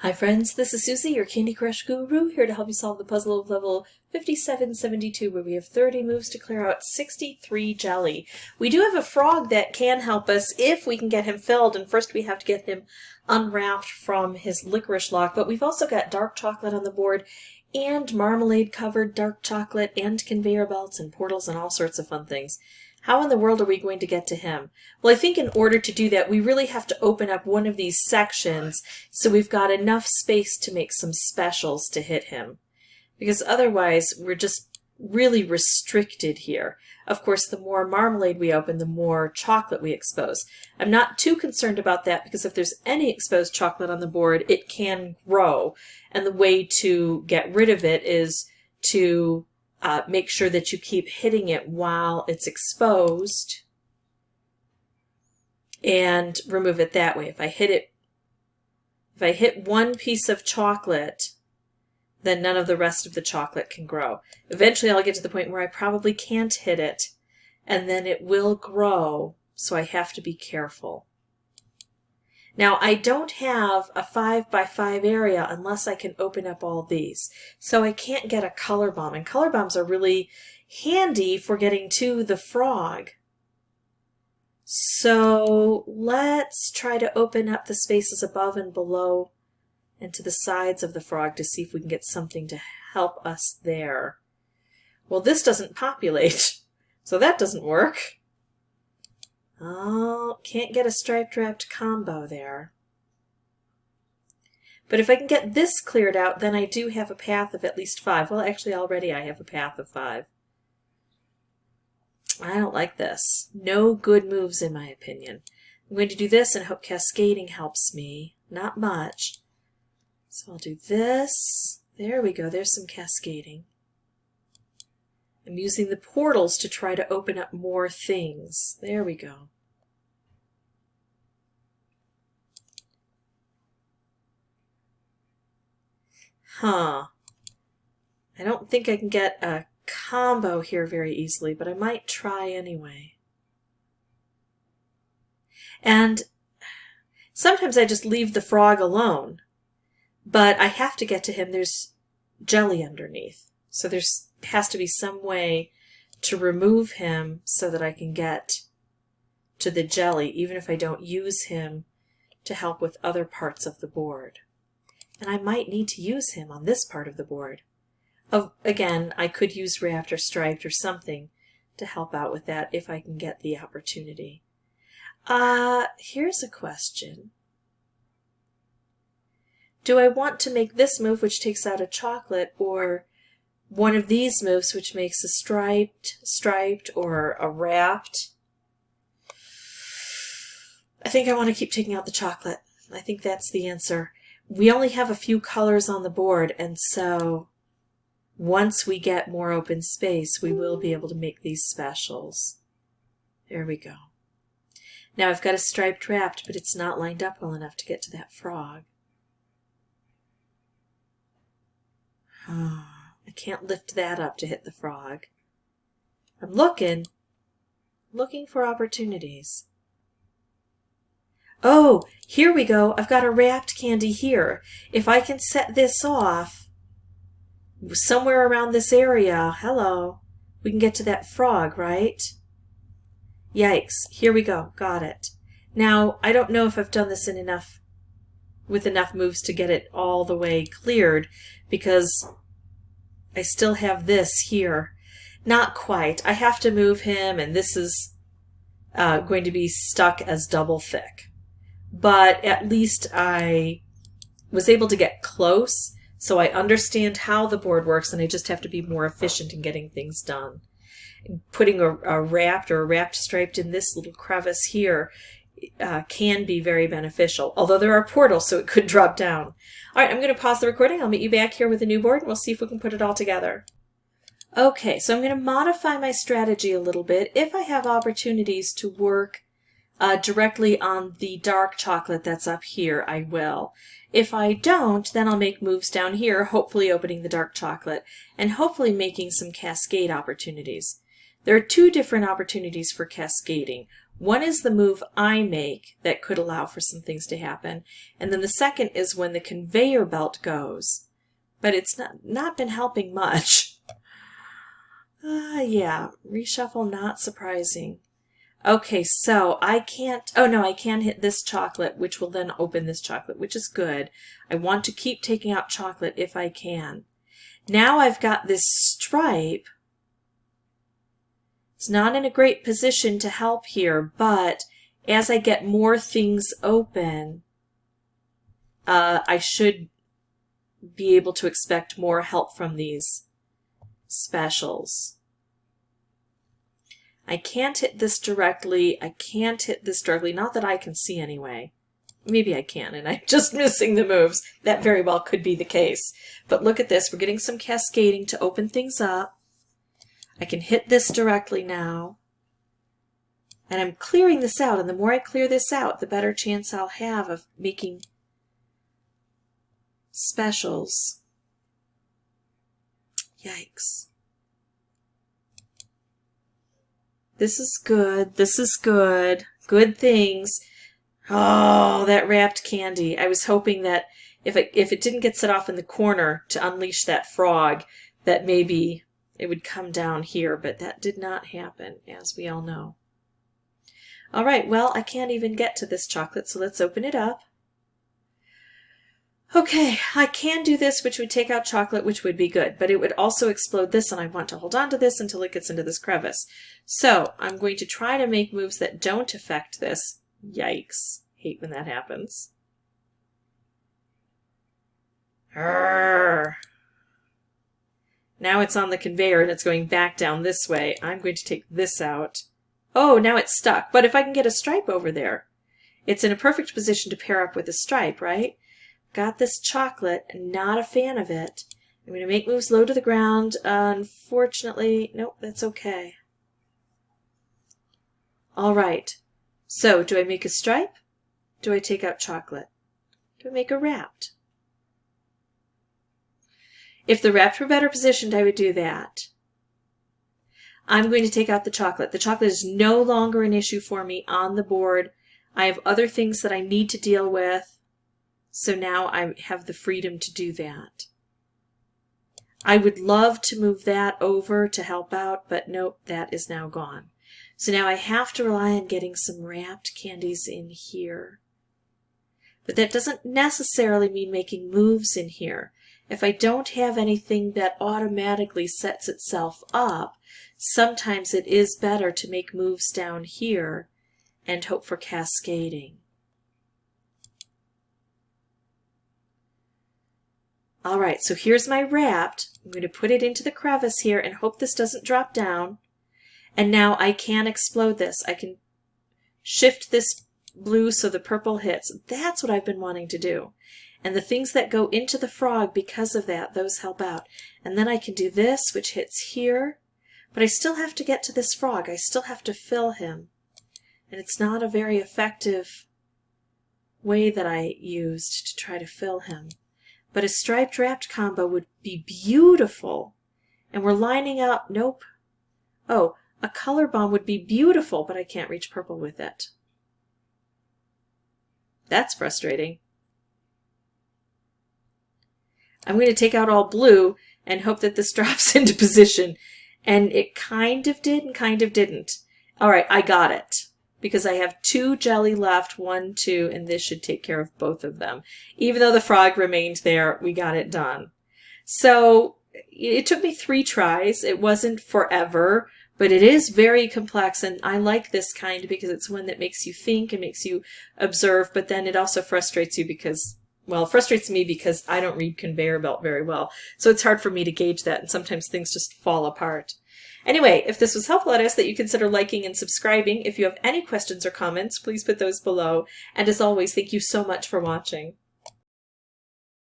Hi friends, this is Susie, your Candy Crush guru, here to help you solve the puzzle of level 5772, where we have 30 moves to clear out 63 jelly. We do have a frog that can help us if we can get him filled, and first we have to get him unwrapped from his licorice lock, but we've also got dark chocolate on the board, and marmalade-covered dark chocolate, and conveyor belts, and portals, and all sorts of fun things. How in the world are we going to get to him? Well, I think in order to do that, we really have to open up one of these sections so we've got enough space to make some specials to hit him. Because otherwise, we're just really restricted here. Of course, the more marmalade we open, the more chocolate we expose. I'm not too concerned about that because if there's any exposed chocolate on the board, it can grow. And the way to get rid of it is to make sure that you keep hitting it while it's exposed and remove it that way. If I hit one piece of chocolate, then none of the rest of the chocolate can grow. Eventually I'll get to the point where I probably can't hit it, and then it will grow, so I have to be careful. Now, I don't have a 5x5 area unless I can open up all these. So I can't get a color bomb. And color bombs are really handy for getting to the frog. So let's try to open up the spaces above and below and to the sides of the frog to see if we can get something to help us there. Well, this doesn't populate, so that doesn't work. Oh, can't get a striped wrapped combo there. But if I can get this cleared out, then I do have a path of at least 5. Well, actually, already I have a path of 5. I don't like this. No good moves, in my opinion. I'm going to do this and hope cascading helps me. Not much. So I'll do this. There we go. There's some cascading. I'm using the portals to try to open up more things. There we go. I don't think I can get a combo here very easily, but I might try anyway. And sometimes I just leave the frog alone, but I have to get to him. There's jelly underneath, so there has to be some way to remove him so that I can get to the jelly, even if I don't use him to help with other parts of the board. And I might need to use him on this part of the board. Again, I could use wrapped or striped or something to help out with that if I can get the opportunity. Here's a question. Do I want to make this move, which takes out a chocolate, or one of these moves, which makes a striped, or a wrapped? I think I want to keep taking out the chocolate. I think that's the answer. We only have a few colors on the board, and so once we get more open space, we will be able to make these specials. There we go. Now I've got a striped wrapped, but it's not lined up well enough to get to that frog. I can't lift that up to hit the frog. I'm looking for opportunities. Oh, here we go. I've got a wrapped candy here. If I can set this off somewhere around this area, hello, we can get to that frog, right? Yikes. Here we go. Got it. Now, I don't know if I've done this with enough moves to get it all the way cleared, because I still have this here. Not quite. I have to move him, and this is going to be stuck as double thick. But at least I was able to get close, so I understand how the board works, and I just have to be more efficient in getting things done. Putting a wrapped striped in this little crevice here can be very beneficial, although there are portals, so it could drop down. All right, I'm going to pause the recording. I'll meet you back here with a new board, and we'll see if we can put it all together. Okay, so I'm going to modify my strategy a little bit. If I have opportunities to work directly on the dark chocolate that's up here, I will. If I don't, then I'll make moves down here, hopefully opening the dark chocolate, and hopefully making some cascade opportunities. There are 2 different opportunities for cascading. One is the move I make that could allow for some things to happen. And then the second is when the conveyor belt goes. But it's not been helping much. Yeah, reshuffle, not surprising. Okay, so I can't, oh no, I can hit this chocolate, which will then open this chocolate, which is good. I want to keep taking out chocolate if I can. Now I've got this stripe. It's not in a great position to help here, but as I get more things open, I should be able to expect more help from these specials. I can't hit this directly. I can't hit this directly. Not that I can see anyway. Maybe I can, and I'm just missing the moves. That very well could be the case. But look at this. We're getting some cascading to open things up. I can hit this directly now. And I'm clearing this out. And the more I clear this out, the better chance I'll have of making specials. Yikes. This is good. This is good. Good things. Oh, that wrapped candy. I was hoping that if it didn't get set off in the corner to unleash that frog, that maybe it would come down here, but that did not happen, as we all know. All right, well, I can't even get to this chocolate, so let's open it up. Okay, I can do this, which would take out chocolate, which would be good, but it would also explode this, and I want to hold on to this until it gets into this crevice. So I'm going to try to make moves that don't affect this. Yikes. Hate when that happens. Arrgh. Now it's on the conveyor, and it's going back down this way. I'm going to take this out. Oh, now it's stuck, but if I can get a stripe over there, it's in a perfect position to pair up with a stripe, right? Got this chocolate, not a fan of it. I'm going to make moves low to the ground. Unfortunately, nope, that's okay. All right. So, do I make a stripe? Do I take out chocolate? Do I make a wrapped? If the wrapped were better positioned, I would do that. I'm going to take out the chocolate. The chocolate is no longer an issue for me on the board. I have other things that I need to deal with. So now I have the freedom to do that. I would love to move that over to help out, but nope, that is now gone. So now I have to rely on getting some wrapped candies in here. But that doesn't necessarily mean making moves in here. If I don't have anything that automatically sets itself up, sometimes it is better to make moves down here and hope for cascading. All right, so here's my wrapped. I'm going to put it into the crevice here and hope this doesn't drop down. And now I can explode this. I can shift this blue so the purple hits. That's what I've been wanting to do. And the things that go into the frog because of that, those help out. And then I can do this, which hits here. But I still have to get to this frog. I still have to fill him. And it's not a very effective way that I used to try to fill him. But a striped wrapped combo would be beautiful. And we're lining up. Nope. Oh, a color bomb would be beautiful, but I can't reach purple with it. That's frustrating. I'm going to take out all blue and hope that this drops into position. And it kind of did and kind of didn't. All right, I got it. Because I have 2 jelly left, 1, 2, and this should take care of both of them. Even though the frog remained there, we got it done. So it took me 3 tries. It wasn't forever, but it is very complex, and I like this kind because it's one that makes you think and makes you observe, but then it also frustrates you because, well, it frustrates me because I don't read conveyor belt very well. So it's hard for me to gauge that, and sometimes things just fall apart. Anyway, if this was helpful, I'd ask that you consider liking and subscribing. If you have any questions or comments, please put those below. And as always, thank you so much for watching.